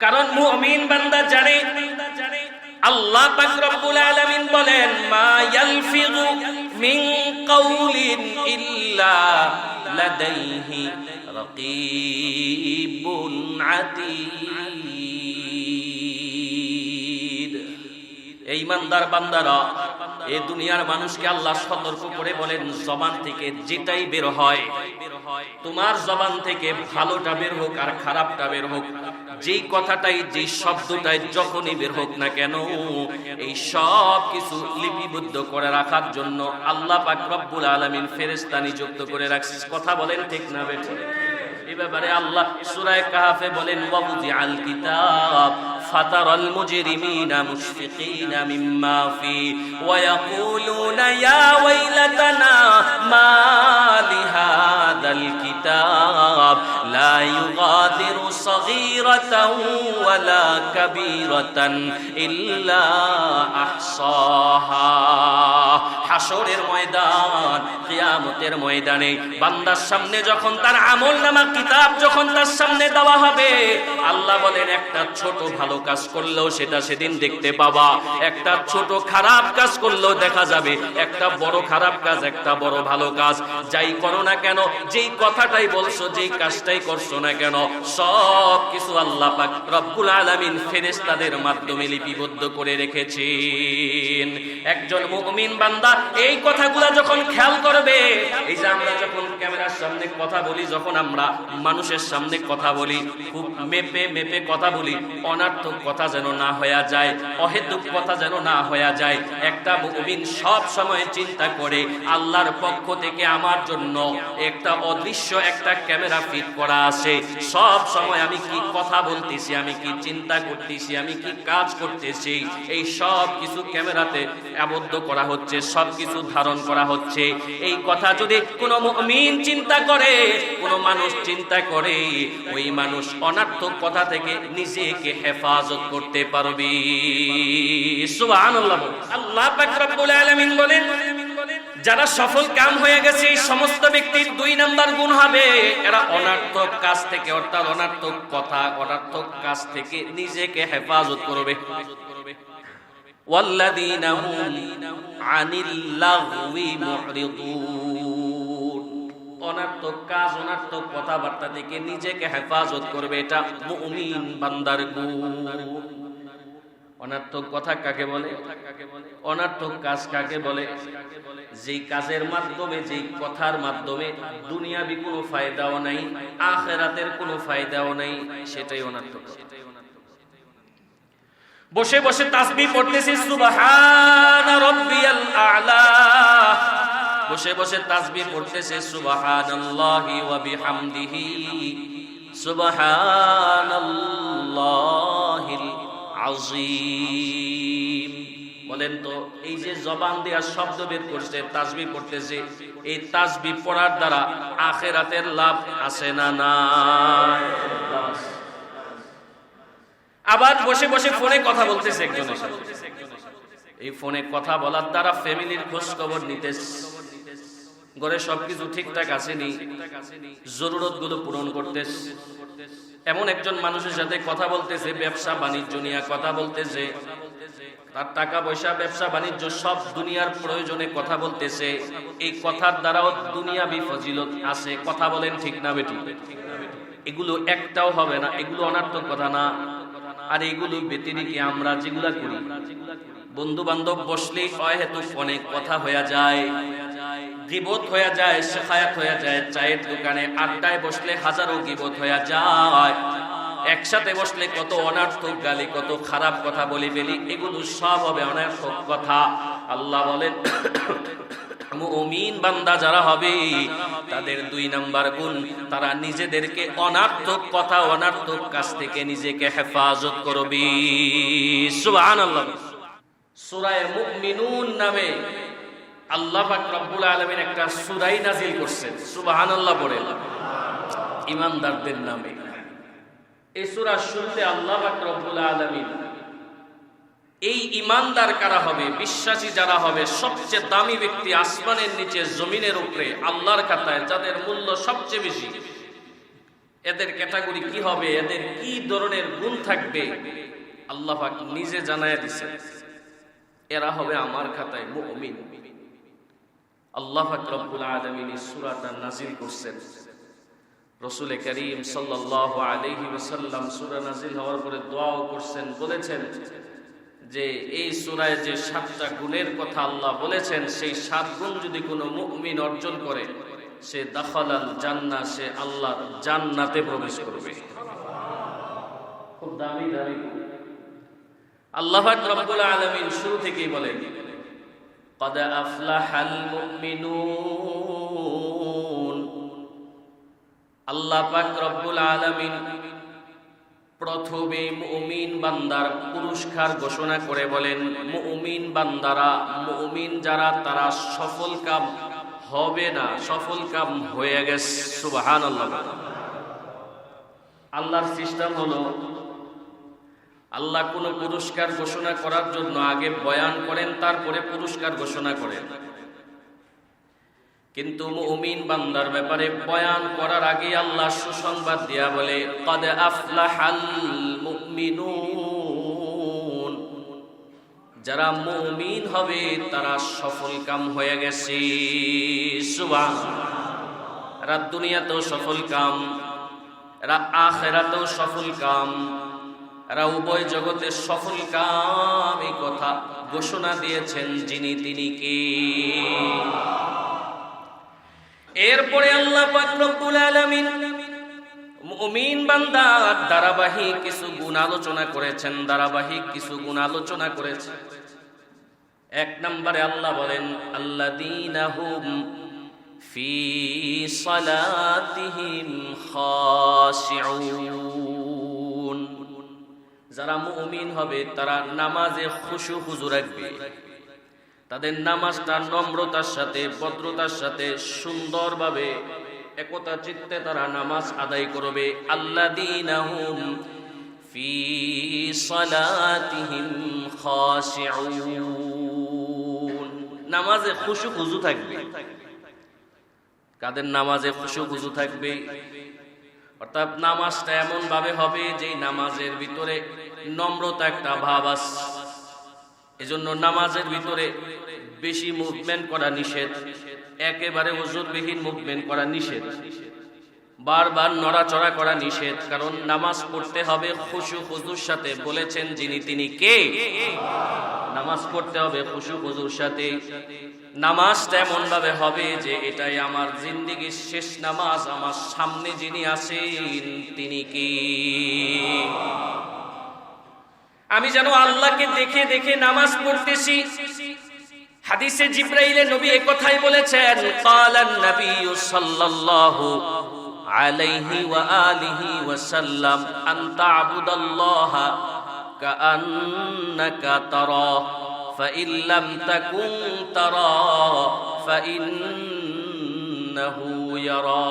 কারণ মুমিন বান্দা জানে আল্লাহ পাক রব্বুল আলামিন বলেন মা ইয়ালফিযু মিন কাউলিন ইল্লা লাদাইহি রাকীবুন আতীদ। এই ইমানদার বান্দারা এই দুনিয়ার মানুষকে আল্লাহ সতর্ক করে বলেন জবান থেকে যেটাই বের হয়, তোমার জবান থেকে ভালোটা বের হোক আর খারাপটা বের হোক, যেই কথাটাই যেই শব্দটাই যখনই বের হোক না কেন, এই সব কিছু লিপিবদ্ধ করে রাখার জন্য আল্লাহ পাক রব্বুল আলামিন ফেরেশতা নিযুক্ত করে রাখছে। কথা বলেন ঠিক না বেঠিক? এই ব্যাপারে আল্লাহ সূরা কাহফে বলেন ওয়াবুদিআল কিতাব ফাতারাল মুজরিমিনা মুশফিকিনা মিম্মা ফি ওয়া ইয়াকুলুনা ইয়া ওয়াইলাতানা মা লিহাযাল কিতাব লা ইউগাদিরু সগীরাতাও ওয়ালা কাবীরাতান ইল্লা আহসাহা। হাশরের ময়দান, কিয়ামতের ময়দানে বান্দার সামনে যখন তার আমলনামা কিতাব যখন তার সামনে দেওয়া হবে, আল্লাহ বলেন একটা ছোট ভালো কাজ করলেও সেটা সেদিন দেখতে পাবা, একটা ছোট খারাপ কাজ করলেও দেখা যাবে, একটা বড় খারাপ কাজ একটা বড় ভালো কাজ, যাই করো না কেন, যেই কথাটাই বলছো, যেই কাজটাই করছো না কেন, সব কিছু আল্লাহ পাক রব্বুল আলামিন ফেরেশতাদের মাধ্যমে লিপিবদ্ধ করে রেখেছেন। একজন মুমিন বান্দা এই কথাগুলো যখন খেয়াল করবে, এই যে আমরা যখন ক্যামেরার সামনে কথা বলি, যখন আমরা মানুষের সামনে কথা বলি, খুব মেপে মেপে কথা বলি, অনার্থক কথা যেন না হয়ে যায়, অহেতুক কথা যেন না হয়ে যায়। একটা মুমিন সব সময় চিন্তা করে আল্লাহর পক্ষ থেকে আমার জন্য একটা অদৃশ্য একটা ক্যামেরা ফিট করা আছে, সব সময় আমি কি কথা বলতেছি, আমি কি চিন্তা করতেছি, আমি কি কাজ করতেছি, এই সব কিছু ক্যামেরাতে আবদ্ধ করা হচ্ছে, সব কিছু ধারণ করা হচ্ছে। এই কথা যদি কোনো মুমিন চিন্তা করে, কোনো মানুষ চিন্তা করে, ওই মানুষ অনার্থক কথা থেকে নিজেকে হেফাজত করতে পারবে। সুবহানাল্লাহ। আল্লাহ পাক রব্বুল আলামিন বলেন যারা সফল কাম হয়ে গেছে, এই সমস্ত ব্যক্তির 2 নাম্বার গুণ হবে, এরা অনার্থক কাজ থেকে, অর্থাৎ অনার্থক কথা, অনার্থক কাজ থেকে নিজেকে হেফাজত করবে। ওয়াল্লাযীনা হুম আনিল লাগওয়ি মুরিদুন। অনার্থক কাজ, অনার্থক কথাবার্তা থেকে নিজেকে হেফাজত করবে, এটা মুমিন বান্দার গুণ। অনার্থক কথা কাকে বলে? অনার্থক কাজ কাকে বলে? যেই কাজের মাধ্যমে, যেই কথার মাধ্যমে দুনিয়াবি কোনো ফায়দাও নাই, আখিরাতের কোনো ফায়দাও নাই, সেটাই অনার্থক। বসে বসে তাসবিহ পড়তেছি সুবহানা রাব্বিয়াল আ'লা, বসে বসে তাসবিহ পড়তেছে সুবহানাল্লাহি ওয়া বিহামদিহি সুবহানাল্লাহিল আযীম। বলেন তো, এই যে জবান দিয়ে শব্দ বের করছে, তাসবিহ পড়তেছে, এই তাসবিহ পড়ার দ্বারা আখিরাতের লাভ আছে না নাই? আবার বসে বসে ফোনে কথা বলতেছে একজনের সাথে, এই ফোনে কথা বলার দ্বারা ফ্যামিলির খোঁজ খবর নিতেছে, ঘরে সবকিছু ঠিকঠাক আছে নি, জরুরত গুলো পূরণ করতেছে। এমন একজন মানুষের সাথে কথা বলতেছে, ব্যবসা বাণিজ্য নিয়ে কথা বলতেছে, তার টাকা পয়সা, ব্যবসা বাণিজ্য সব দুনিয়ার প্রয়োজনে কথা বলতেছে। এই কথার দ্বারাও দুনিয়াবি ফজিলত আছে। কথা বলেন ঠিক না বেটি? এগুলো একটাও হবে না, এগুলো অনার্থক কথা না। আর এগুলো ব্যতিরেকে আমরা যেগুলা করি, বন্ধু বান্ধব বসলেই অহেতুক অনেক কথা হয়ে যায়, গীবত হয়ে যায়, শেখায়াত হয়ে যায়, চায়ের দোকানে আড্ডায় বসলে হাজারো গীবত হয়ে যায়, একসাথে বসলে কত অনার্থক গালি, কত খারাপ কথা বলে ফেলি, এগুলো সব হবে অনার্থক কথা। আল্লাহ বলেন মুমিন বান্দা যারা হবে তাদের 2 নাম্বার গুণ, তারা নিজেদেরকে অনার্থক কথা, অনার্থক কাজ থেকে নিজেকে হেফাজত করবে। সুবহানাল্লাহ। সূরা মুমিনুন নামে আল্লাহ পাক রব্বুল আলামিন একটা সূরা নাযিল করেছেন। সুবহানাল্লাহ বলেন, ঈমানদারদের নামে। এই সূরার শুরুতে আল্লাহ পাক রব্বুল আলামিন এই ঈমানদার কারা হবে, বিশ্বাসী যারা হবে, সবচেয়ে দামি ব্যক্তি আসমানের নিচে জমিনের উপরে আল্লাহর খাতায় যাদের মূল্য সবচেয়ে বেশি, এদের ক্যাটাগরি কি হবে, এদের কি ধরনের গুণ থাকবে, আল্লাহ পাক নিজে জানায়া দিয়েছেন। এরা হবে আমার খাতায় মুমিন। আল্লাহ পাক রব্বুল আলামিন এই সূরাটা নাযিল করছেন। রাসূল করিম সাল্লাল্লাহু আলাইহি ওয়াসাল্লাম সূরা নাযিল হওয়ার পরে দোয়াও করছেন, বলেছেন যে এই সূরায় যে 7টা গুণের কথা আল্লাহ বলেছেন, সেই 7 গুণ যদি কোনো মুমিন অর্জন করে, সে দাখালাল জান্নাহ, সে আল্লাহর জান্নাতে প্রবেশ করবে। খুব দামি দামি। আল্লাহ পাক রব্বুল আলামিন শুরু থেকেই বলেন, قد أفلح المؤمنون। আল্লাহ পাক রব্বুল আলামিন প্রথমে মুমিন বান্দার পুরস্কার ঘোষণা করে বলেন, মুমিন বান্দারা, মুমিন যারা, তারা সফল কাম হবে না, সফল কাম হয়ে গেছে। সুবহানাল্লাহ। আল্লাহর সিস্টেম হলো, আল্লাহ কোন পুরস্কার ঘোষণা করার জন্য আগে বয়ান করেন, তারপরে পুরস্কার ঘোষণা করেন। কিন্তু মুমিন বান্দার ব্যাপারে বয়ান করার আগে আল্লাহ সুসংবাদ দিয়া বলে, قد أفلح المؤمنون। যারা মুমিন হবে তারা সফল কাম হয়ে গেছে। সুবহানাল্লাহ। রাত দুনিয়াতেও সফল কাম, আখিরাতেও সফল কাম, এরা উভয় জগতে সফল কাম। এই কথা ঘোষণা দিয়েছেন যিনি, তিনি কে? এরপরে আল্লাহ পাক রব্বুল আলামিন মুমিন বান্দার ধারাবাহিক কিছু গুণ আলোচনা করেছেন, ধারাবাহিক কিছু গুণ আলোচনা করেছেন। 1 নম্বরে আল্লাহ বলেন, আল্লাযীনা হুম ফি সালাতিহিম খাশিউন। যারা মুমিন হবে তারা নামাজে খুশু খুজু রাখবে, তাদের নামাজটা নম্রতার সাথে, ভদ্রতার সাথে, সুন্দরভাবে একতা চিত্তে তারা নামাজ আদায় করবে। আল্লাযীনা হুম ফি সালাতিহিম খাশিউন। নামাজে খুশু খুজু থাকবে। কাদের নামাজে খুশু খুজু থাকবে? অর্থাৎ নামাজটা এমন ভাবে হবে যে নামাজের ভিতরে নম্রতা একটা ভাব আছে। এজন্য নামাজের ভিতরে বেশি মুভমেন্ট করা নিষেধ, একেবারে ওযুরবিহীন মুভমেন্ট করা নিষেধ, বারবার নড়াচড়া করা নিষেধ। কারণ নামাজ পড়তে হবে খুশু খুজুর সাথে। বলেছেন যিনি, তিনি কে? নামাজ পড়তে হবে খুশু খুজুর সাথে। নামাজটা এমন ভাবে হবে যে এটাই আমার জিন্দেগির শেষ নামাজ, আমার সামনে যিনি আছেন তিনি কে? আমি যেন আল্লাহকে দেখে দেখে নামাজ পড়তেছি। হাদিসে জিবরাইলে নবী এই কথাই বলেছেন, ক্বালান নবী সাল্লাল্লাহু আলাইহি ওয়া আলিহি ওয়া সাল্লাম, আনতা আবুদাল্লাহা কাআন্নাকা তারা ফাইন লাম তাকুন তারা ফাইন্নাহু ইয়ারা।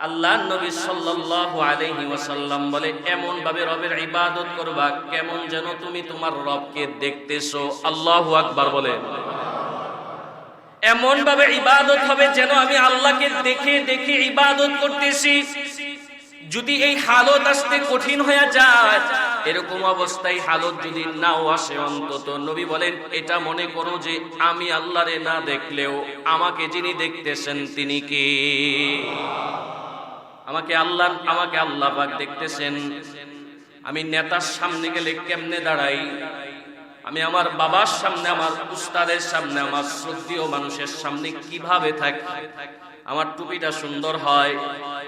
আল্লাহর নবী সাল্লাল্লাহু আলাইহি ওয়াসাল্লাম বলে, এমন ভাবে রবের ইবাদত করবা কেমন যেন তুমি তোমার রবকে দেখতেছো। আল্লাহু আকবার বলেন। এমন ভাবে ইবাদত হবে যেন আমি আল্লাহকে দেখে দেখে ইবাদত করতেছি। যদি এই হালত আসতে কঠিন হয়ে যায়, এরকম অবস্থায় হালত যদি নাও আসে, অন্তত নবী বলেন এটা মনে করো যে আমি আল্লাহরে না দেখলেও আমাকে যিনি দেখতেছেন তিনি কে? আমাকে আল্লাহ পাক দেখতেছেন। আমি নেতার সামনে গেলে কেমনে দাঁড়াই, আমি আমার বাবার সামনে, আমার উস্তাদের সামনে, আমার শ্রদ্ধেয় মানুষের সামনে কিভাবে থাকি, আমার টুপিটা সুন্দর হয়,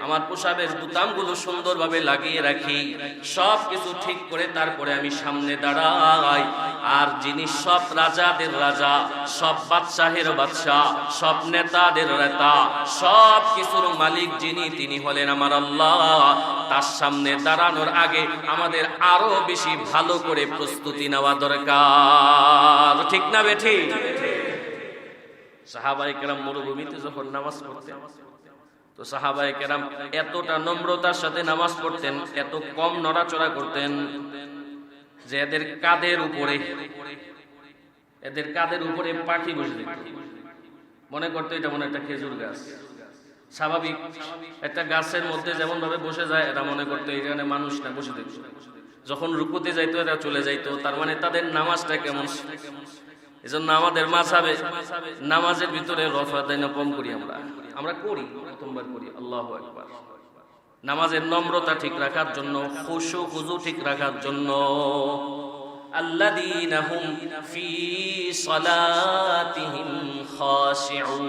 আমার পোশাকের বুতামগুলো সুন্দরভাবে লাগিয়ে রাখি, সব কিছু ঠিক করে তারপরে আমি সামনে দাঁড়াই। আর যিনি সব রাজাদের রাজা, সব বাদশাহের বাদশাহ, সব নেতাদের নেতা, সব কিছুর মালিক যিনি, তিনি হলেন আমার আল্লাহ। তার সামনে দাঁড়ানোর আগে আমাদের আরো বেশি ভালো করে প্রস্তুতি নেওয়া দরকার, ঠিক না বেঠি? সাহাবায়ে কেরাম মরুভূমিতে যখন নামাজ পড়তেন, তো সাহাবায়ে কেরাম এতটা নম্রতার সাথে নামাজ পড়তেন, এত কম নড়াচড়া করতেন যে এদের কাঁধের উপরে পাখি বসে যেত। মনে করতো এটা মনে একটা খেজুর গাছ। স্বাভাবিক একটা গাছের মধ্যে যেমন ভাবে বসে যায়, এরা মনে করতো এখানে মানুষ না, বসে দেখতো। যখন রুকুতে যাইতো এরা চলে যাইতো, তার মানে তাদের নামাজটা কেমন। এজন্য আমাদের মাযহাবে নামাজের ভিতরে রফা দাইন কম করি, আমরা করি, প্রথমবার করি আল্লাহু আকবার। নামাজের নম্রতা ঠিক রাখার জন্য, খুশু খুজু ঠিক রাখার জন্য। আল্লাযীনা হুম ফি সালাতিহিম খাশিউন।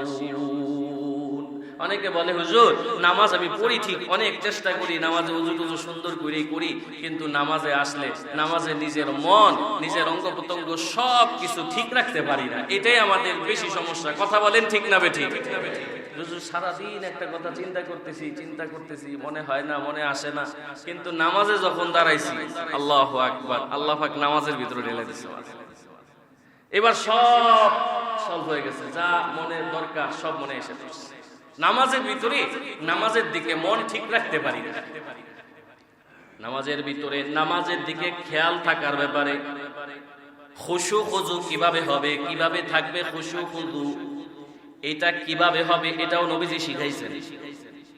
অনেকে বলে হুজুর নামাজ আমি পড়ি ঠিক, অনেক চেষ্টা করি, নামাজে ওযু টুজু সুন্দর করে করি, কিন্তু নামাজে আসলে নামাজে নিজের মন, নিজের অঙ্গ প্রত্যঙ্গ সব কিছু ঠিক রাখতে পারি না। এটাই আমাদের বেশি সমস্যা। কথা বলেন ঠিক না বেঠিক? হুজুর সারাদিন একটা কথা চিন্তা করতেছি, মনে হয় না, মনে আসে না, কিন্তু নামাজে যখন দাঁড়াইছি আল্লাহু আকবার, আল্লাহ পাক নামাজের ভিতরে ঢেলে দিয়েছে। এবার সব সলভ হয়ে গেছে, যা মনের দরকার সব মনে এসে পড়ছে। নামাজের ভিতরে নামাজের দিকে মন ঠিক রাখতে পারি না। নামাজের ভিতরে নামাজের দিকে খেয়াল থাকার ব্যাপারে খুশু খুজু কিভাবে হবে, কিভাবে থাকবে খুশু খুজু, এটা কিভাবে হবে, এটাও নবীজি শিখাইছেন।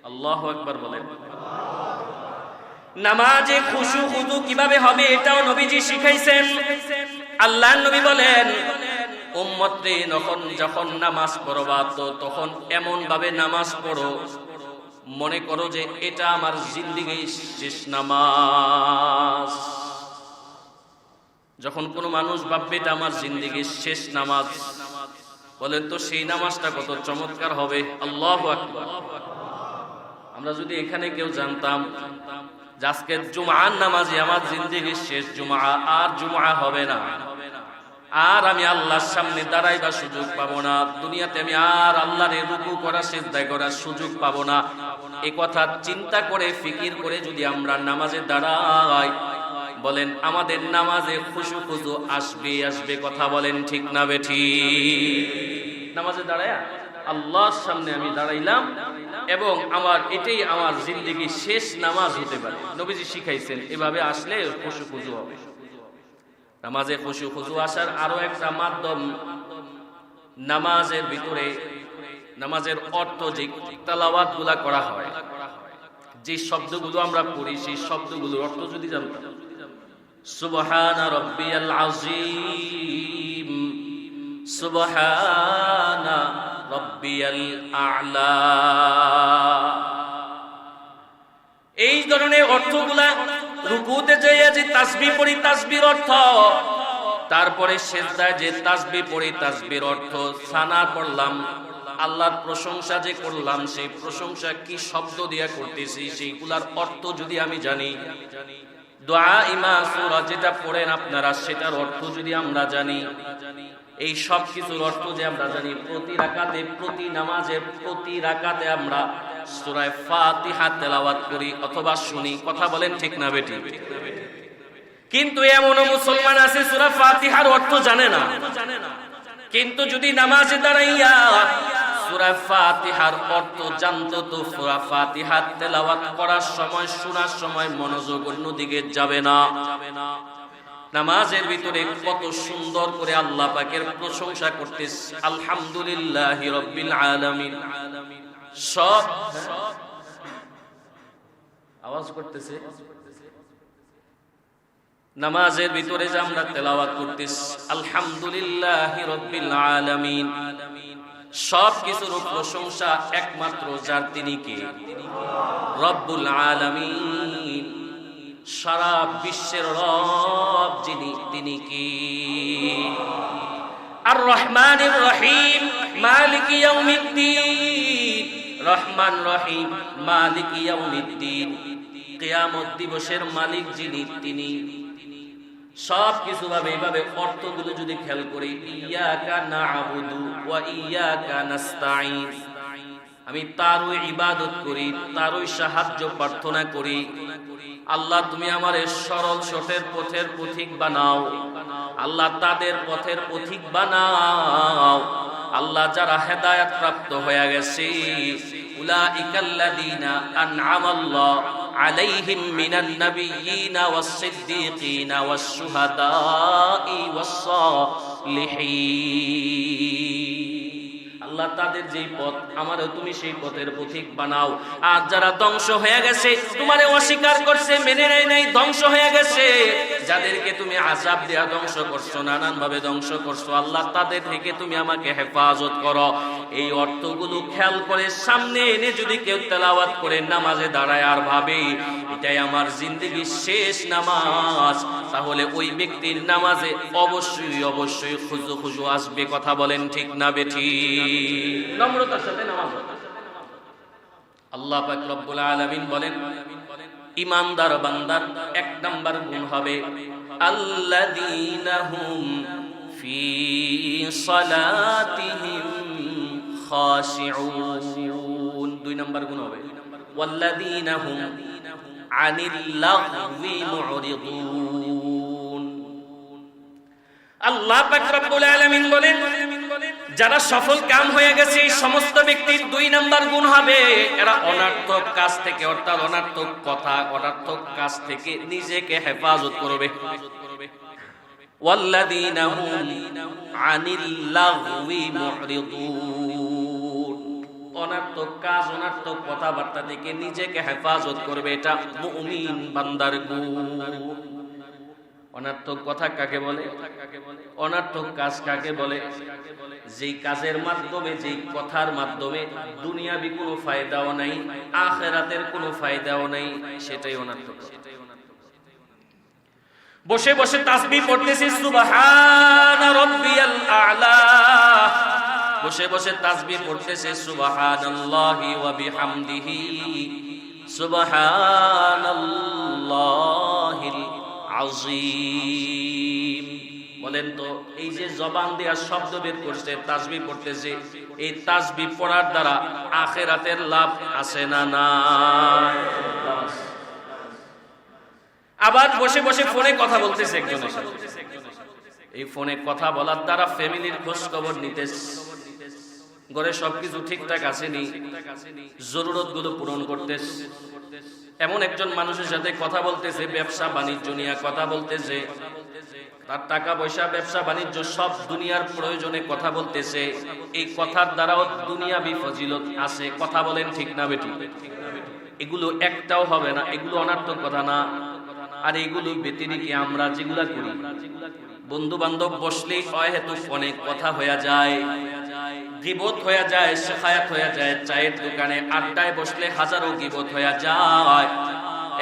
আল্লাহু আকবার বলেন। নামাজে খুশু খুজু কিভাবে হবে এটাও নবীজি শিখাইছেন। আল্লাহর নবী বলেন, উম্মতে যখন নামাজ পড়বা তো তখন এমন ভাবে নামাজ পড়ো মনে করো যে এটা আমার জিন্দেগির শেষ নামাজ। যখন কোনো মানুষ ভাববে এটা আমার জিন্দেগির শেষ নামাজ, বলেন তো সেই নামাজটা কত চমৎকার হবে। আল্লাহু আকবার। আমরা যদি এখানে কেউ জানতাম যে আজকে জুমআর নামাজই আমার জিন্দেগির শেষ জুমআ, আর জুমআ হবে না, আর আমি আল্লাহর সামনে দাঁড়াইবার সুযোগ পাবো না, দুনিয়াতে আমি আর আল্লাহর রুকু করা, সিজদা করার সুযোগ পাবো না, এই কথা চিন্তা করে ফিকির করে যদি আমরা নামাজে দাঁড়াই, বলেন আমাদের নামাজে খুশু খুজু আসবে। কথা বলেন ঠিক না বেঠিক? নামাজে দাঁড়ায়া আল্লাহর সামনে আমি দাঁড়াইলাম এবং এটাই আমার জিন্দেগির শেষ নামাজ হতে পারে। নবীজি শিখাইছেন এভাবে আসলে খুশু খুজু হবে। নামাজে খুশু খুজু আসার আরো একটা মাধ্যম, নামাজের ভিতরে নামাজের অর্থ যে তেলাওয়াত গুলা করা হয়, যে শব্দগুলো আমরা পড়ি সেই শব্দগুলোর অর্থ যদি জানতাম। সুবহানা রাব্বিয়াল আযীম, সুবহানা রাব্বিয়াল আ'লা, এই ধরনের অর্থগুলা রুকুতে যেয়ে যে তাসবিহ পড়ি তাসবিহর অর্থ, তারপরে সিজদায় যে তাসবিহ পড়ি তাসবিহর অর্থ, সানা পড়লাম, আল্লাহর প্রশংসা যে করলাম সেই প্রশংসা কি শব্দ দিয়া করতেছি সেইগুলার অর্থ যদি আমি জানি, দোয়া ইমা সূরা যেটা পড়েন আপনারা সেটার অর্থ যদি আমরা জানি, এই সব কিছুর অর্থ যে আমরা জানি, প্রতি রাকাতে প্রতি নামাজের প্রতি রাকাতে আমরা সূরা ফাতিহা তেলাওয়াত করি অথবা শুনি। কথা বলেন ঠিক না বেঠিক? কিন্তু এমনও মুসলমান আছে সূরা ফাতিহার অর্থ জানে না, কিন্তু যদি নামাজে দাঁড়াইয়া সূরা ফাতিহার অর্থ জানতো তো সূরা ফাতিহা তেলাওয়াত করার সময়, শোনার সময় মনোযোগ অন্যদিকে যাবে না। নামাজের ভিতরে কত সুন্দর করে আল্লাহ পাকের প্রশংসা করতেছ, আলহামদুলিল্লাহি রাব্বিল আলামিন, সব আওয়াজ করতেছে। নামাজের ভিতরে যে আমরা তেলাওয়াত করতেছ আলহামদুলিল্লাহি রাব্বিল আলামিন, সব কিছুর প্রশংসা একমাত্র যার, তিনি কে? রব্বুল আলামিন, সারা বিশ্বের রব যিনি, তিনি কি? আর রহমানির রহিম, মালিক ইয়াউমিদ্দিন, রহমান রহিম মালিক ইয়াউমিদ্দিন, কিয়ামত দিবসের মালিক যিনি, তিনি। সব কিছু ভাবে এইভাবে অর্থগুলো যদি খেয়াল করি, ইয়াকা না'বুদু ওয়া ইয়াকা নাস্তাঈন, আমি তারই ইবাদত করি, তারই সাহায্য প্রার্থনা করি। আল্লাহ তুমি আমারে সরল সঠিক পথের পথিক বানাও, আল্লাহ তাদের পথের পথিক বানাও। আল্লাহ যারা হেদায়েত প্রাপ্ত হয়ে গেছে, উলাইকাল্লাযীনা আন'আমাল্লাহু আলাইহিম মিনান নাবিয়্যিনা ওয়াস-সিদ্দীকিনা ওয়াস-শুহাদাই ওয়াস-সালিহিন। আল্লাহ তাদের যেই পথ, আমারও তুমি সেই পথের পথিক বানাও। আর যারা ধ্বংস হয়ে গেছে, তোমারে অস্বীকার করছে, মেনে নেয় নাই, ধ্বংস হয়ে গেছে, যাদেরকে তুমি আযাব দেয়া ধ্বংস করছো, নানান ভাবে ধ্বংস করছো, আল্লাহ তাদের থেকে তুমি আমাকে হেফাজত করো। এই অর্থগুলো খেয়াল করে সামনে এনে যদি কেউ তেলাওয়াত করে নামাজে দাঁড়ায় আর ভাবে এটাই আমার জিন্দেগির শেষ নামাজ, তাহলে ওই ব্যক্তির নামাজে অবশ্যই অবশ্যই খুজু খুজু আসবে। কথা বলেন ঠিক না বেঠিক? নম্রতার সাথে নামাজ। আল্লাহ পাক রব্বুল আলামিন বলেন, ঈমানদার বান্দার এক নাম্বার গুণ হবে আল্লাযীনা হুম ফি সালাতিহিম খাশিউন। দুই নাম্বার গুণ হবে ওয়াল্লাযীনা হুম আনিল লাগবি মুরিদুন। আল্লাহ পাক রব্বুল আলামিন বলেন, যারা সফল কাম হয়ে গেছে এই সমস্ত ব্যক্তির দুই নাম্বার গুণ হবে এরা অনর্থক কাজ থেকে, অর্থাৎ অনর্থক কথা, অনর্থক কাজ থেকে নিজেকে হেফাজত করবে। ওয়াল্লাযীনা হুম আনিল লাগবি মুরিদুন, অনর্থক কাজ, অনর্থক কথাবার্তা থেকে নিজেকে হেফাজত করবে, এটা মুমিন বান্দার গুণ। অনর্থক কথা কাকে বলে? অনর্থক কাজ কাকে বলে? যেই কাজের মাধ্যমে, যেই কথার মাধ্যমে দুনিয়াবি কোনো ফায়দাও নাই, আখিরাতের কোনো ফায়দাও নাই, সেটাই অনর্থক। বসে বসে তাসবিহ পড়তেছি সুবহান রাব্বিয়াল আ'লা, বসে বসে তাসবিহ পড়তেছে সুবহানাল্লাহি ওয়া বিহামদিহি সুবহানাল্লাহিল আযীম। বলেন তো, এই যে জবান দিয়ে শব্দ বের করছে, তাসবিহ পড়তেছে, এই তাসবিহ পড়ার দ্বারা আখিরাতের লাভ আছে না নাই? আবার বসে বসে ফোনে কথা বলতেছে একজনের সাথে, এই ফোনে কথা বলার দ্বারা ফ্যামিলির খোঁজ খবর নিতেছে, ঘরে সবকিছু ঠিকঠাক আসেনি, জরুরত গুলো পূরণ করতেছে। এমন একজন মানুষের সাথে কথা বলতেছে, ব্যবসা বাণিজ্য নিয়ে কথা বলতেছে, তার টাকা পয়সা, ব্যবসা বাণিজ্য সব দুনিয়ার প্রয়োজনে কথা বলতেছে, এই কথার দ্বারাও দুনিয়াবি ফজিলত আছে। কথা বলেন ঠিক না বেঠিক? এগুলো একটাও হবে না, এগুলো অনর্থক কথা না। আর এগুলো ব্যতিরেকে আমরা যেগুলা করি, বন্ধু বান্ধব বসলেই হয়তো অনেক কথা হয়ে যায়, গীবত হয়ে যায়, শিকায়াত হয়ে যায়, চায়ের দোকানে আড্ডায় বসলে হাজারো গীবত হয়ে যায়,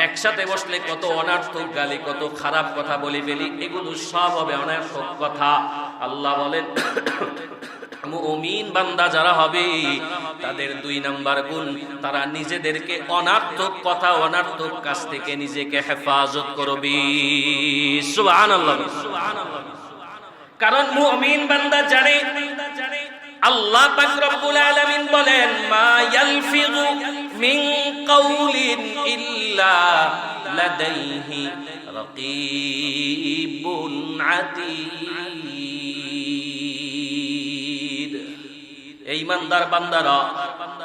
একসাথে বসলে কত অনর্থক গালি, কত খারাপ কথা বলে ফেলি, এগুলো সব হবে অনর্থক কথা। আল্লাহ বলেন, মুমিন বান্দা যারা হবে তাদের দুই নাম্বার গুণ, তারা নিজেদেরকে অনর্থক কথা, অনর্থক কাজ থেকে নিজেকে হেফাজত করবে। সুবহানাল্লাহ। কারণ মুমিন বান্দা জানে, আল্লাহ পাক রব্বুল আলামিন বলেন, মা ইয়ালফিযু মিন কাউলিন ইল্লা লাদাইহি রাকীবুন আতীদ। এই ইমানদার বান্দারা,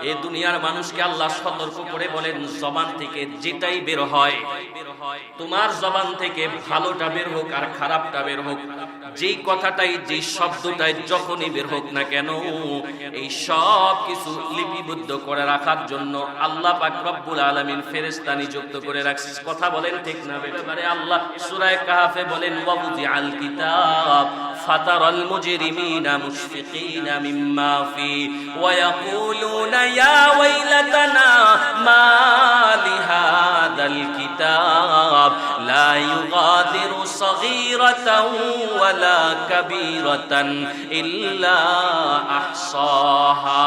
এই দুনিয়ার মানুষকে আল্লাহ সতর্ক করে বলেন, জবান থেকে যেটাই বের হয়, তোমার জবান থেকে ভালোটা বের হোক আর খারাপটা বের হোক, যেই কথাটাই, যেই শব্দটাই যখনই বের হোক না কেন, এই সব কিছু লিপিবদ্ধ করে রাখার জন্য আল্লাহ পাক রব্বুল আলামিন ফেরেশতা নিযুক্ত করে রাখছে। কথা বলেন ঠিক না? এবারে আল্লাহ সূরা কাহফে বলেন, ওয়াবুদিআল কিতাব ফাতারাল মুজরিমিনা মুশফিকিনা মিম্মা ফি ওয়া ইয়াকুলুনা ইয়া ওয়াইলাতানা মা লিহাদাল কিতাব লা ইউগাদিরু সগীরাতাও ওয়ালা কাবীরাতান ইল্লা আহসাহা।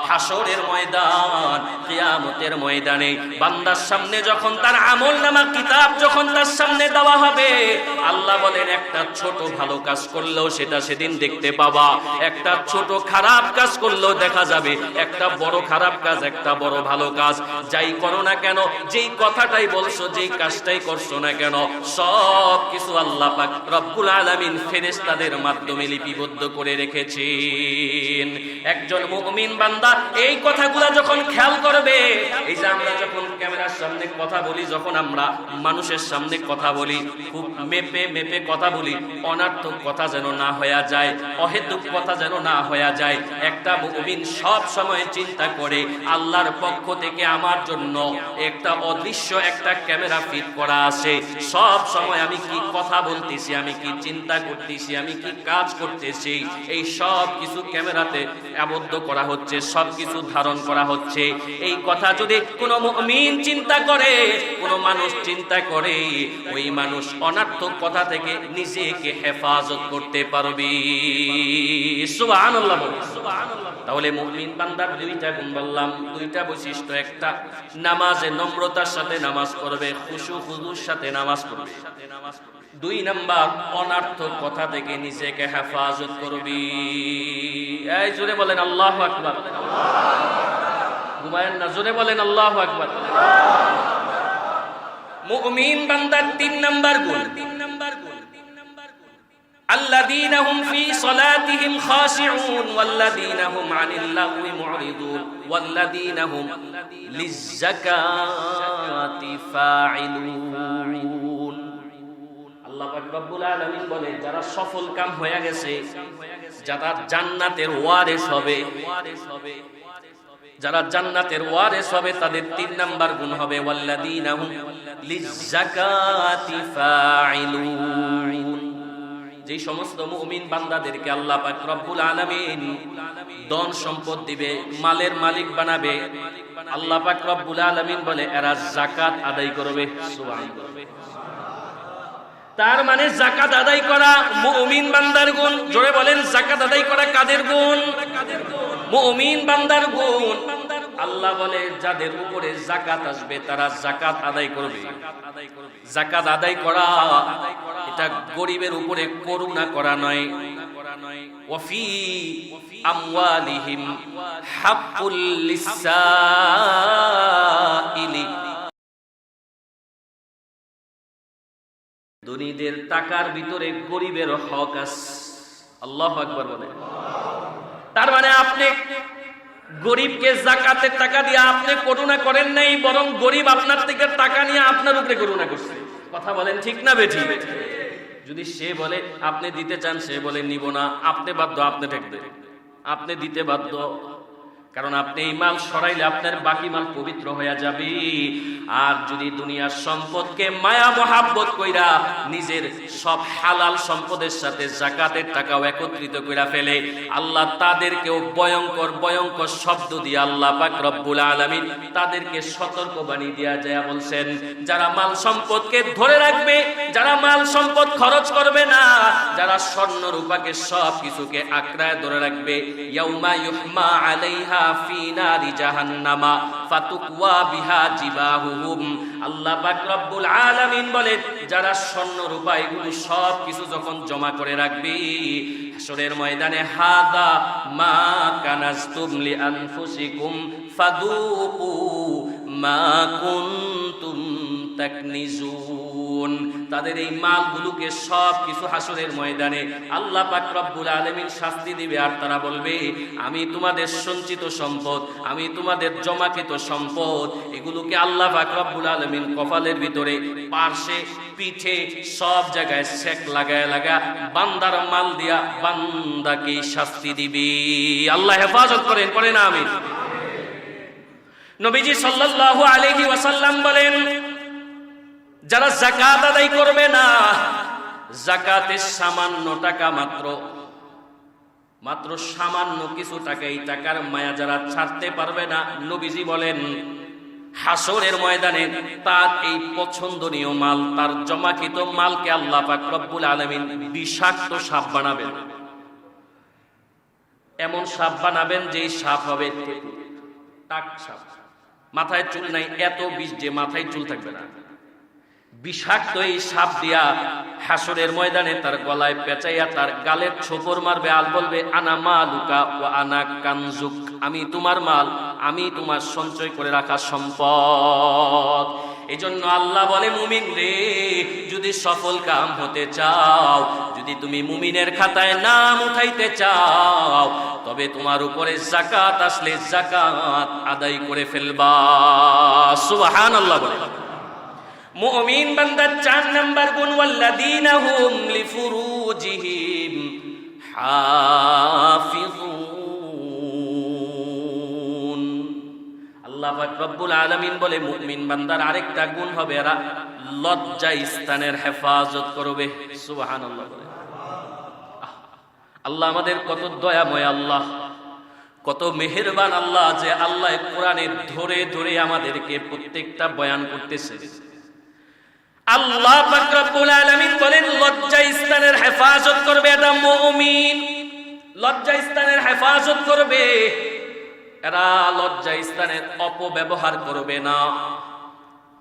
হাসরের ময়দান, কিয়ামতের ময়দানে বান্দার সামনে যখন তার আমলনামা কিতাব যখন তার সামনে দেওয়া হবে, আল্লাহ বলেন, একটা ছোট ভালো কাজ করলেও সেটা সেদিন দেখতে পাবা, একটা ছোট খারাপ কাজ করলেও দেখা যাবে, একটা বড় খারাপ কাজ, একটা বড় ভালো কাজ, যাই করো না কেন, যেই কথাটাই বলছো, যেই কাজটাই করছো না কেন, সব কিছু আল্লাহ পাক রব্বুল আলামিন ফেরেশতাদের মাধ্যমে লিপিবদ্ধ করে রেখেছেন। একজন মুমিন বান্দা এই কথাগুলো যখন খেয়াল করবে, এই যে আমরা যখন ক্যামেরার সামনে কথা বলি, যখন আমরা মানুষের সামনে কথা বলি, খুব মেপে মেপে কথা বলি, অনর্থক অনর্থক কথা যেন না হয়ে যায়, অহেতুক কথা যেন না হয়ে যায়। একটা মুমিন সব সময় চিন্তা করে আল্লাহর পক্ষ থেকে আমার জন্য একটা অদৃশ্য একটা ক্যামেরা ফিট করা আছে। সব সময় আমি কি কথা বলতেছি, আমি কি চিন্তা করতেছি, আমি কি কাজ করতেছি, এই সব কিছু ক্যামেরাতে আবদ্ধ করা হচ্ছে, সব কিছু ধারণ করা হচ্ছে। এই কথা যদি কোনো মুমিন চিন্তা করে, কোনো মানুষ চিন্তা করে, ওই মানুষ অনর্থক কথা থেকে নিজেকে হেফাজত করতে পারবে। সুবহানাল্লাহ। তাহলে মুমিন বান্দার দুইটা গুণ বললাম, দুইটা বৈশিষ্ট্য। একটা, নামাজে নম্রতার সাথে নামাজ পড়বে, খুশু খুজুর সাথে নামাজ পড়বে। 2 নাম্বার, অনর্থক কথা থেকে নিজেকে হেফাজত করবি। এই জোরে বলেন আল্লাহু আকবার। ঘুমায়েন না, জোরে বলেন আল্লাহু আকবার। মুমিন বান্দার 3 নাম্বার গুণ, আল্লাযীনা হুম ফী সালাতিহিম খাশিউন ওয়াল্লাযীনা হুম আনিল লাগwi মুরিদুন ওয়াল্লাযীনা হুম লিয-যাকাতি ফাঈলুন। আল্লাহ পাক রব্বুল আলামিন বলে, যারা সফল কাম হয়ে গেছে, যারা জান্নাতের ওয়ারিস হবে, যারা জান্নাতের ওয়ারিস হবে, তাদের 3 নাম্বার গুণ হবে ওয়াল্লাযীনা হুম লিয-যাকাতি ফাঈলুন। যে সমস্ত মুমিন বান্দাদেরকে আল্লাহ পাক রব্বুল আলামিন ধন সম্পদ দিবে, মালের মালিক বানাবে, আল্লাহ পাক রব্বুল আলামিন বলে এরা যাকাত আদায় করবে। সুবহানাল্লাহ। তার মানে যাকাত আদায় করা মুমিন বান্দার গুণ। জোরে বলেন, যাকাত আদায় করা কাদের গুণ? মুমিন বান্দার গুণ। আল্লাহ বলে, যাদের উপরে যাকাত আসবে তারা যাকাত আদায় করবে। যাকাত আদায় করা এটা গরিবের উপরে করুণা করা নয়। ওয়াফি আমওয়ালিহিম হাক্কুল লিসাইলি, ধনীদের টাকার ভিতরে গরিবের হক আছে। আল্লাহু আকবার বলে। তার মানে আপনি গরিবকে যাকাতের টাকা দিয়ে আপনি করুণা করেন নাই, বরং গরিব আপনার থেকে টাকা নিয়ে আপনার উপরে করুণা করছে। কথা বলেন ঠিক না বেঠিক? যদি সে বলে আপনি দিতে চান, সে বলে নিব না, আপনি বাধ্য, আপনি ঠেকবে, আপনি দিতে বাধ্য। কারণ আপনি এই মাল সরাইলে আপনার বাকি মাল পবিত্র হয়ে যাবে। আর যদি দুনিয়ার সম্পদকে মায়া মহাব্বত কইরা নিজের সব হালাল সম্পদের সাথে যাকাতের টাকাও একত্রিত কইরা ফেলে, আল্লাহ তাদেরকেও ভয়ঙ্কর ভয়ঙ্কর শব্দ দিয়ে আল্লাহ পাক রব্বুল আলামিন তাদেরকে সতর্ক বাণী দিয়া যায় বলছেন, যারা মাল সম্পদকে ধরে রাখবে, যারা মাল সম্পদ খরচ করবে না, যারা স্বর্ণ রূপাকে সব কিছুকে আঁকড়ায় ধরে রাখবে, ইয়াউমা ইউহমা আলাইহা ফি নারি জাহান্নামা ফাতুকওয়া বিহা জিবাহুহুম। আল্লাহ পাক রব্বুল আলামিন বলেন, যারা স্বর্ণ রূপা এগুলো সব কিছু যখন জমা করে রাখবে, হাশরের ময়দানে হাদা মা কানাজতুম লিআনফুসিকুম ফাদুকু মা কুনতুম তাকনিজুন। তাদের এই মালগুলোকে সব কিছু হাশরের ময়দানে আল্লাহ পাক রব্বুল আলামিন শাস্তি দিবে। আর তারা বলবে, আমি তোমাদের সঞ্চিত সম্পদ, আমি তোমাদের জমাকৃত সম্পদ, এগুলোকে আল্লাহ পাক রব্বুল আলামিন কপালের ভিতরে, পার্শ্বে, পিঠে, সব জায়গায় সেক লাগায় লাগা বান্দার মাল দিয়া বান্দাকে শাস্তি দিবে। আল্লাহ হেফাজত করেন, পড়ে না আমিন। নবীজি সাল্লাল্লাহু আলাইহি ওয়াসাল্লাম বলেন, যারা যাকাত আদায় করবে না, যাকাতের সামান্য টাকা, মাত্র সামান্য কিছু টাকা, এই টাকার মায়া যারা ছাড়তে পারবে না, নবীজি বলেন হাশরের ময়দানে তার এই পছন্দনীয় মাল, তার জমাকৃত মালকে আল্লাহ পাক রব্বুল আলামিন বিষাক্ত সাপ বানাবেন। এমন সাপ বানাবেন যে সাপ হবে টাক সাপ, মাথায় চুল নাই, এত বিষ যে মাথায় চুল থাকবে না। বিষাক্ত এই সাপ দিয়া হাশরের ময়দানে তার গলায় পেঁচাইয়া তার গালের ছোপর মারবে, আর বলবে, আনা মালুকা ওয়া আনা কানজুক, আমি তোমার মাল, আমি তোমার সঞ্চয় করে রাখা সম্পদ। এজন্য আল্লাহ বলে, মুমিন রে, যদি সফল কাম হতে চাও, যদি তুমি মুমিনের খাতায় নাম উঠাইতে চাও, তবে তোমার উপরে যাকাত আসলে যাকাত আদায় করে ফেলবা। সুবহানাল্লাহ বলে। মুমিন বান্দার 4 নাম্বার গুণ ওয়াল্লাযীনা হুম লিফুরুজিহিম হাফিজুন। আল্লাহ পাক রব্বুল আলামিন বলে মুমিন বান্দার আরেকটা গুণ হবে এরা লজ্জা স্থানের হেফাজত করবে। সুবহানাল্লাহ। আল্লাহ আমাদের কত দয়াময় আল্লাহ, কত মেহেরবান আল্লাহ যে আল্লাহ কোরআনে ধরে ধরে আমাদেরকে প্রত্যেকটা বয়ান করতেছে। আল্লাহ পাক রব্বুল আলামিন বলেন লজ্জা স্থানের হেফাজত করবে এটা মুমিন, লজ্জা স্থানের হেফাজত করবে এরা, লজ্জা স্থানের অপব্যবহার করবে না।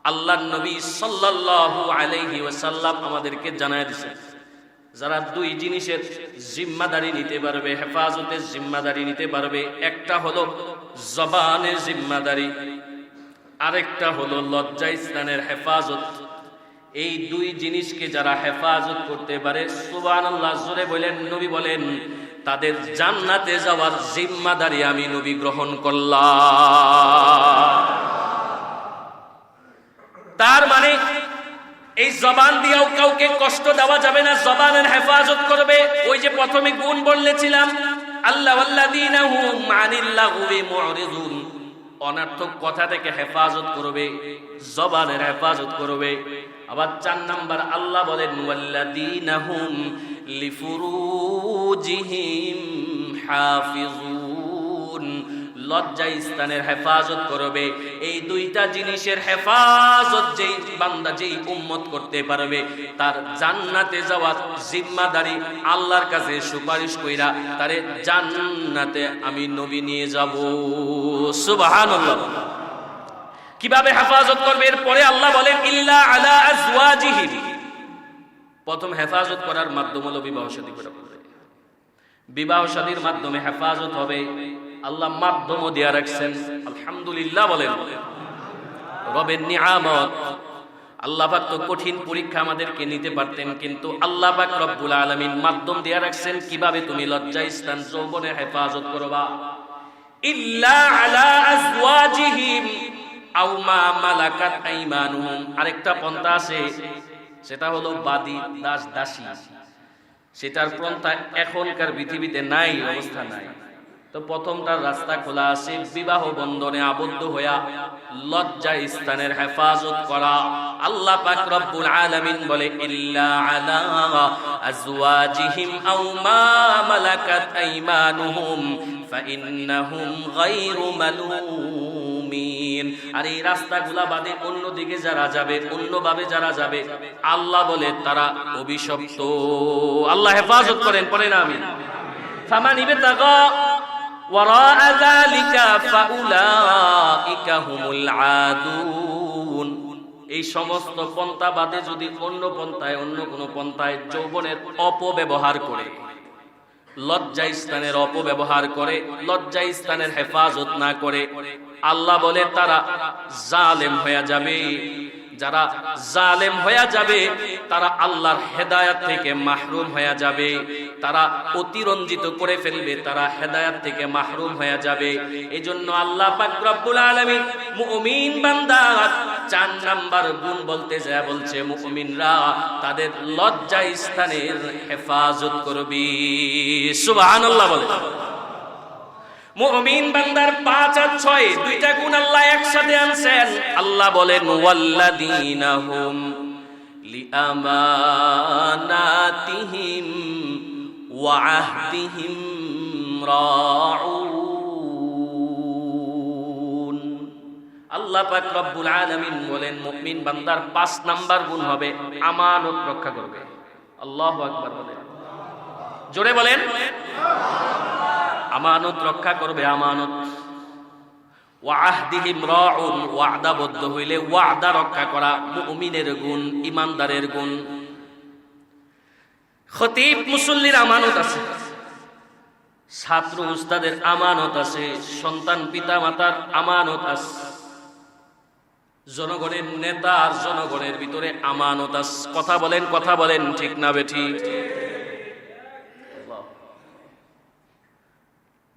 আল্লাহর নবী সাল্লাল্লাহু আলাইহি ওয়াসাল্লাম আমাদেরকে জানায় দিয়েছেন যারা 2 জিনিসের জিম্মাদারি নিতে পারবে, হেফাজতের জিম্মাদারি নিতে পারবে, একটা হলো জবানের জিম্মাদারি, আরেকটা হলো লজ্জা স্থানের হেফাজত। এই 2 জিনিসকে যারা হেফাজত করতে পারে, সুবহানাল্লাহ জোরে বলেন, নবী বলেন তাদের জান্নাতে যাওয়ার জিম্মাদারি আমি নবী গ্রহণ করলাম। তার মানে এই জবান দিয়েও কাউকে কষ্ট দেওয়া যাবে না, জবানের হেফাজত করবে। ওই যে প্রথমে গুণ বললেছিলাম আল্লাহ ওয়াল্লাযীনা হুম আনিল লাগwi মুরিদুন, অনর্থক কথা থেকে হেফাজত করবে, জবানের হেফাজত করবে। আবার 4 নাম্বার আল্লাহ বলেন ওয়াল্লাযীনা হুম লিফুরুজিহিম হাফিজুন, লজ্জা স্থানের হেফাজত করবে। এই 2টা জিনিসের হেফাজত যেই বান্দা যেই উম্মত করতে পারবে তার জান্নাতে যাওয়ার জিম্মাদারি আল্লাহর কাছে সুপারিশ কইরা তারে জান্নাতে আমি নবী নিয়ে যাব। সুবহানাল্লাহ। কিভাবে হেফাজত করবে? এরপরে আল্লাহ বলেন ইল্লা আলা আজওয়াজিহিম, প্রথম হেফাজত করার মাধ্যম হলো বিবাহ শাদী করা। বিবাহ শাদীর মাধ্যমে হেফাজত হবে, আল্লাহ মাধ্যমও দিয়া রাখছেন। আলহামদুলিল্লাহ বলেন, রবের নিয়ামত। আল্লাহ পাক তো কঠিন পরীক্ষা আমাদেরকে নিতে পারতেন, কিন্তু আল্লাহ পাক রব্বুল আলামিন মাধ্যম দিয়া রাখছেন কিভাবে তুমি লজ্জা স্থান যৌবনে হেফাজত করবা। ইল্লা আলা আজওয়াজিহিম আও মা মালাকাত আইমানুহুম, আরেকটা পন্থা আছে, সেটা হলো বাদী দাস দাসী। সেটার পন্থা এখনকার পৃথিবীতে নাই, অবস্থা নাই। তো প্রথমটার রাস্তা খোলা আছে, বিবাহ বন্ধনে আবদ্ধ হইয়া লজ্জা স্থানের হেফাজত করা। আল্লাহ পাক রব্বুল আলামিন বলে ইল্লা আলা আজওয়াজিহিম আও মা মালাকাত আইমানুহুম ফাইন্নাহুম গায়রু মালুমিন। আর এই রাস্তাগুলা বাদে অন্যদিকে যারা যাবে, অন্যভাবে যারা যাবে, আল্লাহ বলে তারা অভিশপ্ত। আল্লাহ হেফাজত করেন, পড়েন আমিন। ফামান ইবতাগা ওয়ারাআ যালিকা ফাউলাইকা হুমুল আদুন। এই সমস্ত পন্থা বাদে যদি অন্য পন্থায়, অন্য কোন পন্থায় যৌবনের অপব্যবহার করে, লজ্জা স্থানের অপব্যবহার করে, লজ্জা স্থানের হেফাজত না করে, আল্লাহ বলে তারা জালেম হয়ে যাবে। যারা জালেম হয়ে যাবে তারা আল্লাহর হেদায়েত থেকে মাহরুম হয়ে যাবে, তারা অতিরঞ্জিত করে ফেলবে, তারা হেদায়েত থেকে মাহরুম হয়ে যাবে। এজন্য আল্লাহ পাক রব্বুল আলামিন মুমিন বান্দা 4 নাম্বার গুণ বলতে যায় বলছে মুমিনরা তাদের লজ্জা স্থানের হেফাজত করবে। সুবহানাল্লাহ বলে। মুমিন বান্দার 5 আর 6 2টা গুণ আল্লাহ একসাথে আনছেন। আল্লাহ বলেন ওয়াল্লাযীনা হুম লিআমানাতিহিম ওয়া আহদিহিম রাউন। আল্লাহ পাক রব্বুল আলামিন বলেন মুমিন বান্দার 5 নাম্বার গুণ হবে আমানত রক্ষা করবে। আল্লাহু আকবার বলেন, জোরে বলেন, আমানত রক্ষা করবে। আমানত। ওয়া আহদিহিম রাউন, ওয়াদাবদ্ধ হইলে ওয়াদা রক্ষা করা মুমিনের গুণ, ইমানদারের গুণ। খতিব মুসল্লির আমানত আছে, ছাত্র উস্তাদের আমানত আছে, সন্তান পিতা মাতার আমানত আছে, জনগণের নেতা আর জনগণের ভিতরে আমানত আছে। কথা বলেন, কথা বলেন, ঠিক না বেঠিক?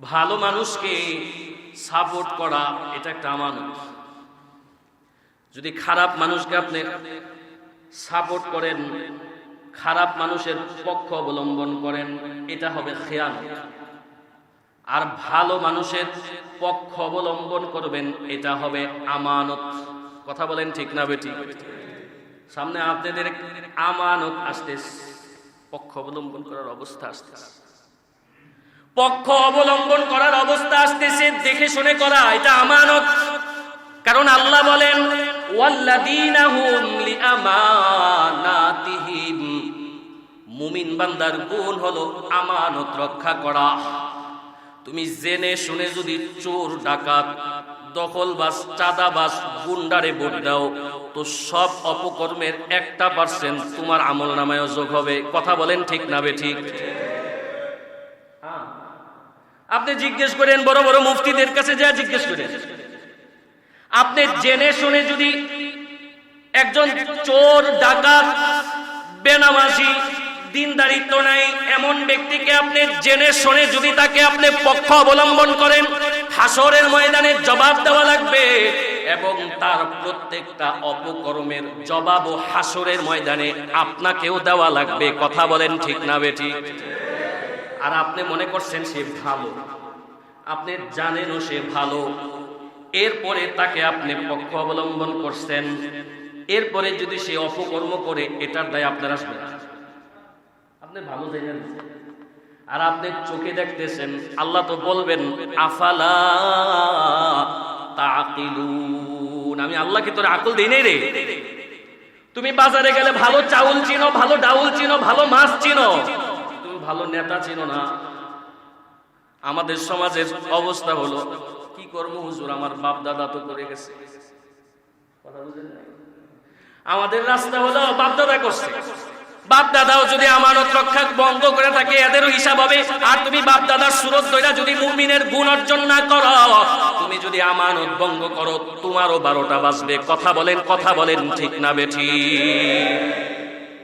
ভালো মানুষকে সাপোর্ট করা এটা একটা আমানত। যদি খারাপ মানুষকে আপনি সাপোর্ট করেন, খারাপ মানুষের পক্ষ অবলম্বন করেন, এটা হবে খেয়ানত। আর ভালো মানুষের পক্ষ অবলম্বন করবেন, এটা হবে আমানত। কথা বলেন ঠিক না বেঠিক? সামনে আপনাদের আমানত আসতেছে, পক্ষ অবলম্বন করার অবস্থা আসতেছে, পক্ষ অবলম্বন করার অবস্থা আসতেছে, দেখে শুনে করা, এটা আমানত। কারণ আল্লাহ বলেন ওয়াল্লাযীনা হুম লিআমানাতিহিম, মুমিন বান্দার গুণ হলো আমানত রক্ষা করা। তুমি জেনে শুনে যদি চোর, ডাকাত, দখলবাজ, চাঁদাবাজ, গুন্ডারে ভোট দাও, তো সব অপকর্মের 1% তোমার আমলনামায় যোগ হবে। কথা বলেন ঠিক না বেঠিক? আপনি জিজ্ঞেস করেন, বড় বড় মুফতিদের কাছে যা জিজ্ঞেস করেন, আপনি জেনে শুনে যদি একজন চোর, ডাকাত, বেনামাজি, দিনদারিত্ব নাই এমন ব্যক্তিকে আপনি জেনে শুনে যদি তাকে আপনি পক্ষ অবলম্বন করেন, হাসরের ময়দানে জবাব দেওয়া লাগবে এবং তার প্রত্যেকটা অপকর্মের জবাবও হাসরের ময়দানে আপনাকেও দেওয়া লাগবে। কথা বলেন ঠিক না বেঠিক? আর আপনি মনে করছেন সে ভালো, আপনি জানেনও সে ভালো, এরপরে তাকে আপনি পক্ষ অবলম্বন করছেন, এরপরে যদি সে অপকর্ম করে, এটার দায় আপনার আসবে না। আপনি ভালো জানেন আর আপনি চোখে দেখতেছেন, আল্লাহ তো বলবেন আফালা তাকিলুন, আমি আল্লাহ কি তোর আকল দেই নাই রে? তুমি বাজারে গেলে ভালো চাউল চিনো, ভালো ডাউল চিনো, ভালো মাছ চিনো, তুমি ভালো নেতা চিনো না। আমাদের সমাজের অবস্থা হলো, কি করবো হুজুর, আমার বাপ দাদা তো করে গেছে। আমাদের রাস্তা হলো বাপ দাদা করছে, বাপ দাদাও যদি আমানত রক্ষা ভঙ্গ করে থাকে এদেরও হিসাব হবে। আর তুমি বাপ দাদার সুরত ধইরা যদি মুমিনের গুণ অর্জন না করো, তুমি যদি আমানত ভঙ্গ করো, তোমারও 12টা বাজবে। কথা বলেন ঠিক না বেঠিক?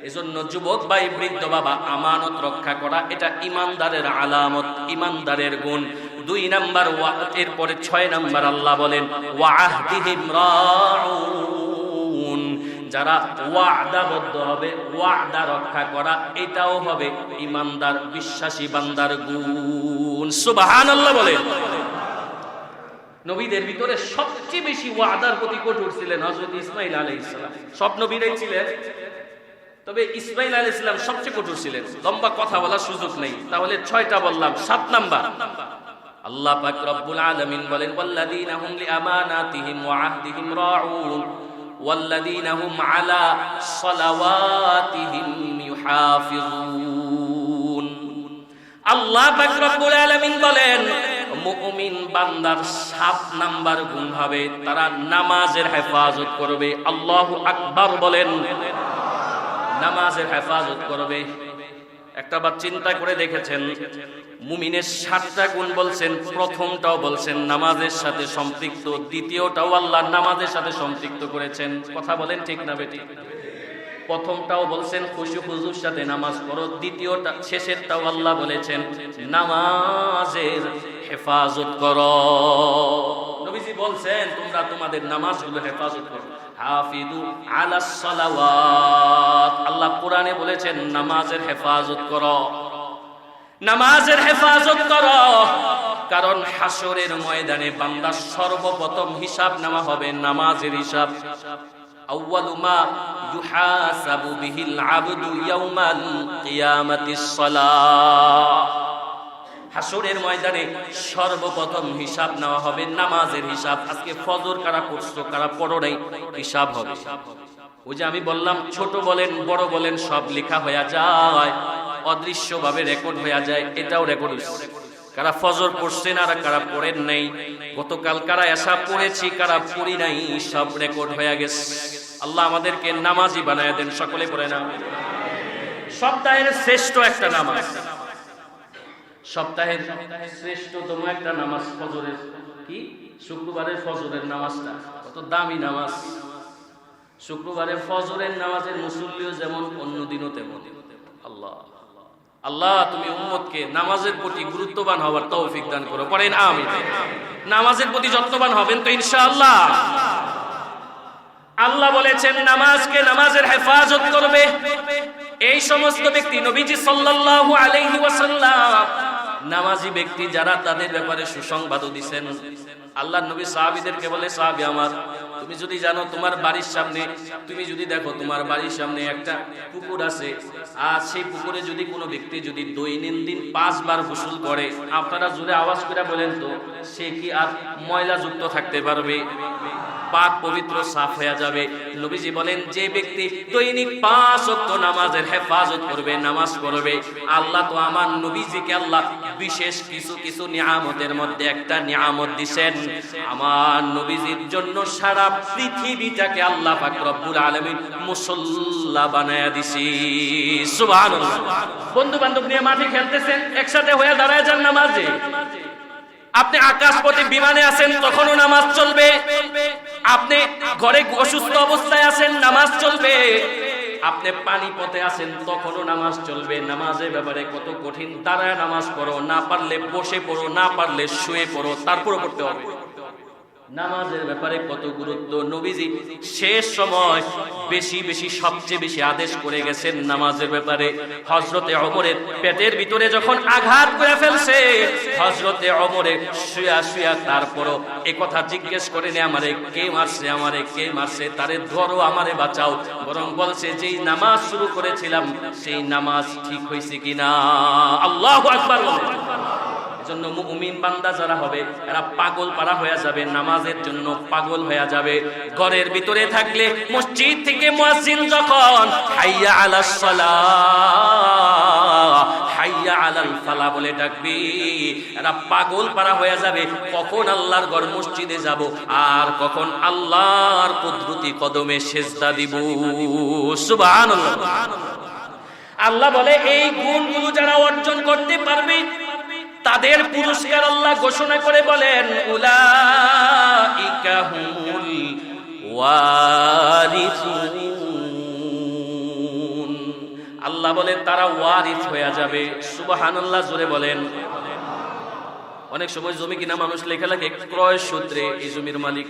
এজন্য যুবক ভাই, বৃদ্ধ বাবা, আমানত রক্ষা করা এটা ইমানদারের আলামত, ইমানদারের গুণ। 2 নাম্বার, এরপরে 6 নাম্বার আল্লাহ বলেন ওয়াহদিহিম রাউন, যারা ওয়াদাবদ্ধ হবে, ওয়াদা রক্ষা করা, এটাও হবে ইমানদার, বিশ্বাসী বান্দার গুণ। সুবহানাল্লাহ বলেন। নবীদের ভিতরে সবচেয়ে বেশি ওয়াদার প্রতি কঠোর ছিলেন হযরত ইসমাঈল আলাইহিস সালাম। সব নবীরাই ছিলেন, তবে ইসমাঈল আলাইহিস সালাম সবচেয়ে কঠোর ছিলেন। লম্বা কথা বলার সুযোগ নেই, তাহলে 6টা বললাম। 7 নাম্বার, আল্লাহ পাক রব্বুল আলামিন বলেন ওয়াল্লাযীনা হুম লিআমানাতিহিম ওয়া আহদিহিম রাউন ওয়াল্লাযীনা হুম আলা সালাওয়াতিহিম ইউহাফিজুন। আল্লাহ পাক রব্বুল আলামিন বলেন মুমিন বান্দার 7 নাম্বার গুণ হবে, তারা নামাজের হেফাজত করবে। আল্লাহু আকবার বলেন। নামাজের হেফাজত করবে। একটা বার চিন্তা করে দেখেছেন, মুমিনের 7টা গুণ বলছেন, প্রথমটাও বলছেন নামাজের সাথে সম্পৃক্ত, দ্বিতীয়টাও আল্লাহ নামাজের সাথে সম্পৃক্ত করেছেন। কথা বলেন ঠিক না বেটি? প্রথমটাও বলছেন খুশু খুজুর সাথে নামাজ পড়ো, দ্বিতীয়টা শেষেরটাও আল্লাহ বলেছেন নামাজের হেফাজত করো। নবীজি বলছেন তোমরা তোমাদের নামাজগুলো হেফাজত করো। হাফিজু আলাস সালাওয়াত, আল্লাহ কোরআনে বলেছেন নামাজের হেফাজত করো, নামাজের হেফাজত করো। কারণ হাসরের ময়দানে বান্দার সর্বপ্রথম হিসাব নেওয়া হবে নামাজের হিসাব। আউয়ালু মা ইউহাসাবু বিহিল আবদু ইয়াউমাল কিয়ামাতিস সালাহ। হাসরের ময়দানে সর্বপ্রথম হিসাব নেওয়া হবে নামাজের হিসাব। আজকে ফজর কারা পড়ছো কারা পড়ো নাই হিসাব হবে। ওই যে আমি বললাম ছোট বলেন বড় বলেন সব লেখা হয়ে যায়, অদৃশ্যভাবে রেকর্ড হয়ে যায়। এটাও রেকর্ড হচ্ছে, কারা ফজর পড়ছেন আর কারা পড়েন নাই, গতকাল কারা এশা পড়েছি কারা পড়ি নাই, সব রেকর্ড হয়ে গেছে। আল্লাহ আমাদেরকে নামাজি বানায় দেন, সকলে পড়ে না। সপ্তাহের শ্রেষ্ঠ একটা নামাজ, সপ্তাহের শ্রেষ্ঠতম একটা নামাজ ফজরের, কি শুক্রবারের ফজরের নামাজটা কত দামি নামাজ। শুক্রবারের ফজরের নামাজের মুসল্লিও যেমন অন্য দিনও তেমন। আল্লাহ আল্লাহ তুমি উম্মতকে নামাজের প্রতি গুরুত্ববান হওয়ার তৌফিক দান করো, পড়েন আমিন। নামাজের প্রতি যত্নবান হবেন তো ইনশাআল্লাহ। আল্লাহ বলেছেন নামাজকে নামাজের হেফাজত করবে এই সমস্ত ব্যক্তি। নবীজি সাল্লাল্লাহু আলাইহি ওয়াসাল্লাম নামাজি ব্যক্তি যারা তাদের ব্যাপারে সুসংবাদও দিবেন। আল্লাহর নবী সাহাবীদেরকে বলে, সাহাবী আমার, তুমি যদি জানো তোমার বাড়ির সামনে, তুমি যদি দেখো তোমার বাড়ির সামনে একটা পুকুর আছে, আর সেই পুকুরে যদি কোনো ব্যক্তি যদি দৈনন্দিন 5 বার গোসল করে, আপনারা জোরে আওয়াজ করে বলেন তো, সে কি আর ময়লা যুক্ত থাকতে পারবে? পাক পবিত্র সাফ হয়ে যাবে। নবীজি বলেন যে ব্যক্তি দৈনিক 5 ওয়াক্ত নামাজের হেফাজত করবে, নামাজ পড়বে, আল্লাহ তো আমার নবীজিকে আল্লাহ বিশেষ কিছু নিয়ামতের মধ্যে একটা নিয়ামত দিবেন। আমার নবীজির জন্য সারা পৃথিবীটাকে আল্লাহ পাক রব্বুল আলামিন মুসল্লা বানায়া দিছি। সুবহানাল্লাহ। বন্ধু বান্ধব নিয়ে মাঠে খেলতেছেন, একসাথে হয়ে দাঁড়ায় যান নামাজে। আপনি আকাশপথে বিমানে আছেন, তখনও নামাজ চলবে। আপনি ঘরে অসুস্থ অবস্থায় আছেন, নামাজ চলবে। আপনি পানি পথে আছেন, তখনও নামাজ চলবে। নামাজের ব্যাপারে কত কঠিন। দাঁড়ায় নামাজ পড়ো, না পারলে বসে পড়ো, না পারলে শুয়ে পড়ো, তারপরও পড়তে হবে। নামাজের ব্যাপারে কত গুরুত্ব। নবীজি শেষ সময় বেশি সবচেয়ে বেশি আদেশ করে গেছেন নামাজের ব্যাপারে। হযরতে ওমরের পেটের ভিতরে যখন আঘাত করে ফেলছে, হযরতে ওমরে শুয়া তারপরও এই কথা জিজ্ঞেস করে নে, আমারে কে মারছে, তারে ধরো, আমারে বাঁচাও। বরং বলছে যেই নামাজ শুরু করেছিলাম সেই নামাজ ঠিক হয়েছে কিনা। আল্লাহু আকবার। জন্য মুমিন বান্দা যারা হবে এরা পাগল পারা হয়ে যাবে, নামাজের জন্য পাগল হয়ে যাবে। ঘরের ভিতরে থাকলে মসজিদ থেকে মুয়াজ্জিন যখন হাইয়া আলাস সালাহ, হাইয়া আলাল ফালাহ বলে ডাকবি, এরা পাগল পারা হয়ে যাবে। কখন আল্লাহর ঘর মসজিদে যাব, আর কখন আল্লাহর কুদরতি কদমে সেজদা দিব। সুবহানাল্লাহ। আল্লাহ বলে এই গুণগুলো যারা অর্জন করতে পারবে তাদের পুরস্কার আল্লাহ ঘোষণা করে বলেন, উলাইকা হুমুল ওয়ারিসুন। আল্লাহ বলে তারা ওয়ারিস হয়ে যাবে। সুবহানাল্লাহ, জোরে বলেন। অনেক সময় জমি কিনা মানুষ লেখা লেখে ক্রয় সূত্রে এই জমির মালিক,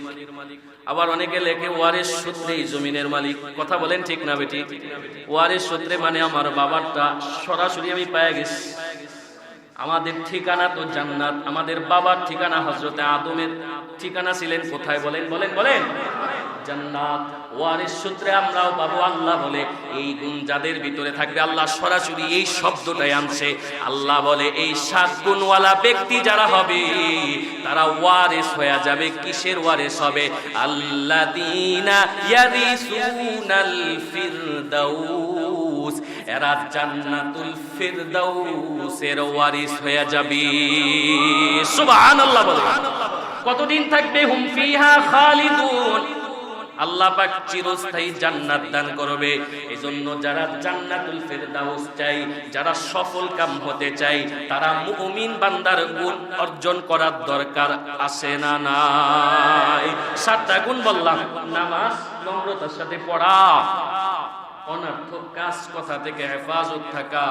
আবার অনেকে লেখে ওয়ারিস সূত্রে এই জমিনের মালিক। কথা বলেন ঠিক না বেটি? ওয়ারিস সূত্রে মানে আমার বাবারটা সরাসরি আমি পেয়ে গেছি। আমাদের ঠিকানা তো জান্নাত, আমাদের বাবার ঠিকানা হযরতে আদমের ঠিকানা ছিলেন কোথায় বলেন? জান্নাত। ওয়ারিস সূত্রে আমরাও পাবো। আল্লাহ বলে এই গুণ যাদের ভিতরে থাকবে, আল্লাহ সরাসরি এই শব্দটাই আনছে। আল্লাহ বলে এই 7 গুণওয়ালা ব্যক্তি যারা হবে তারা ওয়ারিস হয়ে যাবে। কিসের ওয়ারিস হবে? আল্লাযীনা ইয়ারিসুনাল ফিরদাউস, এরা জান্নাতুল ফিরদাউসের ওয়ারিস হয়ে যাবে। সুবহানাল্লাহ বলে। কতদিন থাকবে? হুম ফিহা খালিদুন, আল্লাহ পাক চিরস্থায়ী জান্নাত দান করবে। এজন্য যারা জান্নাতুল ফিরদাউস চাই, যারা সফল কাম হতে চাই, তারা মুমিন বান্দার গুণ অর্জন করার দরকার আছে না নাই? 7টা গুণ বললাম। নামাজ নম্রতার সাথে পড়া, অনর্থক কাজ কথা থেকে হেফাজত থাকা,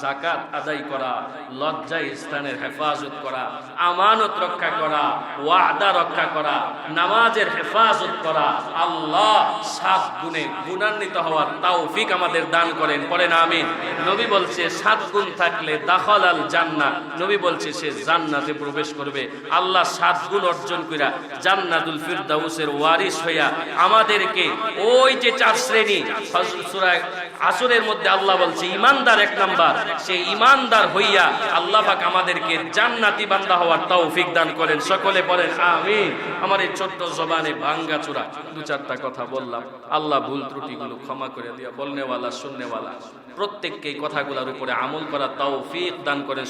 যাকাত আদায় করা, লজ্জা স্থানের হেফাজত করা, আমানত রক্ষা করা, ওয়াদা রক্ষা করা, নামাজের হেফাজত করা। আল্লাহ 7 গুণে গুণান্বিত হওয়ার তৌফিক আমাদের দান করেন। পড়েন আমিন। নবী বলছে 7 গুণ থাকলে দাখালাল জান্নাহ, নবী বলছে সে জান্নাতে প্রবেশ করবে। আল্লাহ 7 গুণ অর্জন কইরা জান্নাতুল ফিরদাউসের ওয়ারিস হইয়া আমাদেরকে ওই যে 4 শ্রেণী সূরা আসরের মধ্যে আল্লাহ বলছে ঈমানদার 1 নাম্বার, সেই ঈমানদার হইয়া আল্লাহ পাক আমাদেরকে জান্নাতি বান্দা হওয়ার তৌফিক দান করেন। সকলে পড়েন আমিন। আমার এই ছোট্ট জবানে ভাঙ্গা চূড়া 2-4টা কথা বললাম, আল্লাহ ভুল ত্রুটিগুলো ক্ষমা করে দিয়া বলনেওয়ালা শুননেওয়ালা প্রত্যেককে এই কথাগুলোর উপরে আমল করার তৌফিক দান করেন।